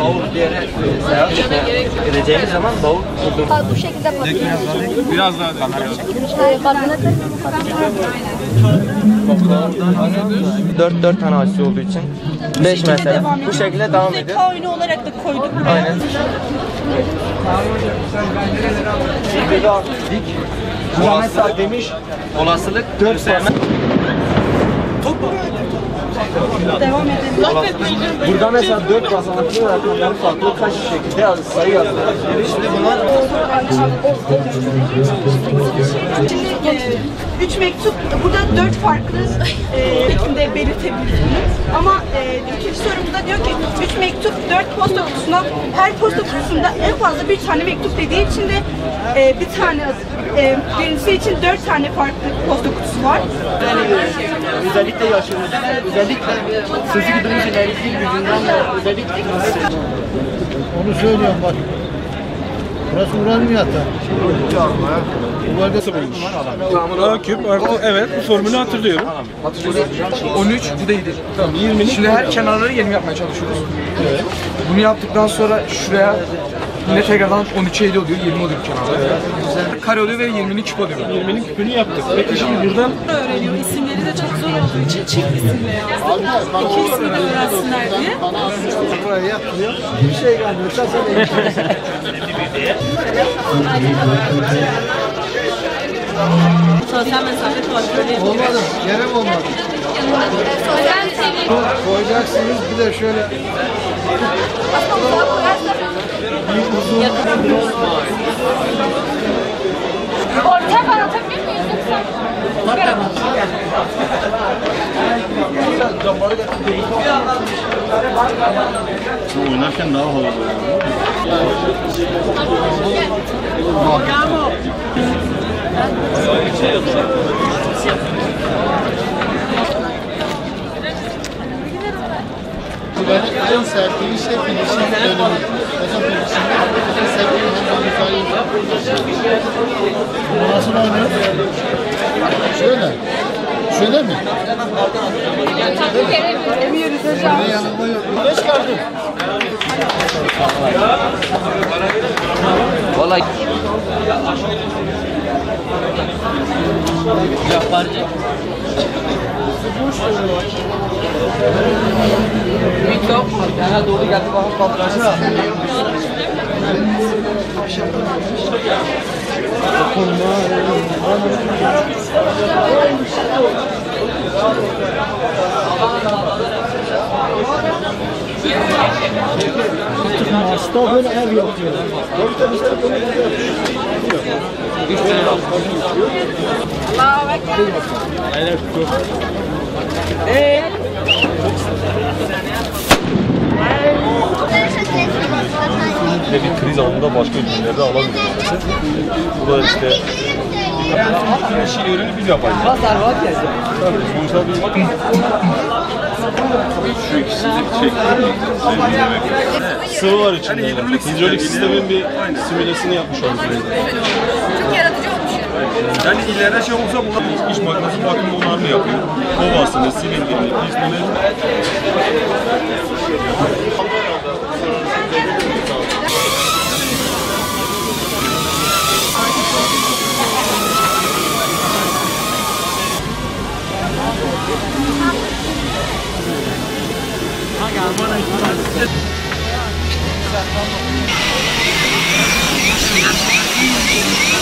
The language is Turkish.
bavul bir yere seyahat edeceğimiz zaman bavul kurdum. Bu şekilde patlayacak. Biraz daha da. Dört tane açı olduğu için 5 mesela. Bu şekilde devam ediyor. Zeka oyunu olarak da koyduk buraya. Aynen. Bu mesela demiş olasılık 4 sene. Devam edelim. Burada mesela 4 basamaklı rakamları farklı kaç şekilde sayı yazılır. Şimdi bunlar Şimdi 3 mektup, burada 4 farklı şekilde belirtebilirsiniz. Ama 2. sorumuzda diyor ki 3 mektup 4 posta kutusuna, her posta kutusunda en fazla bir tane mektup dediği için de bir tane birincisi için 4 tane farklı posta kutusu var. özellikle yaşımız, özellikle sözü güdümüz ileri gücünden ve özellikle Onu söylüyorum bak. Burası uranyum yatağı. Bu bölgesi bulmuş. A küp artı evet bu formülü hatırlıyorum. 13 bu değildir. Tamam 20'lik. Şimdi her kenarları 20 yapmaya çalışıyoruz. Evet. Bunu yaptıktan sonra şuraya yine tekrardan 13'e 7 oluyor, 20 oluyor kenarda. Kare oluyor ve 20'lik küp oluyor. 20'nin küpünü yaptık. Peki şimdi buradan Öğreniyor. İsimleri de çok zor olduğu için çift isimle yazdım. 2 ismi de öğrensinler diye. Buraya yaptırıyor. Bir şey gelmiyorsa sen Sosyal mesafe kontrolü. olmadı. Gerek olmadı. Koyacaksınız bir de şöyle Orta var atabilir miyiz yoksa? oynarken daha havalı oluyor. En sertliği işte finishing dönemi. Hocam finishing'de sertliği hem müsaade Nasıl oynuyor? Şöyle. Şöyle mi? Emiyoruz hocam. Ne yanında yok. Ne çıkardın? vallahi yaparcı. Mikro, yana doğru geldi bakın kaldıraçına. Hasta böyle ev yapıyor. bir kriz anında başka ülkelerde alamıyoruz. Bu da işte Şiir'ini biz yapacağız. Tabii sonuçta bir şu ikisini sıvı var içinde. Hidrolik sistemin bir simülasyonu yapmış olduk. Çok yaratıcı olmuş. Yani ileride şey olsa bunlar iş makinesi bakım onarımı yapıyor. Kovasını, silindirini, pismini. Thank you.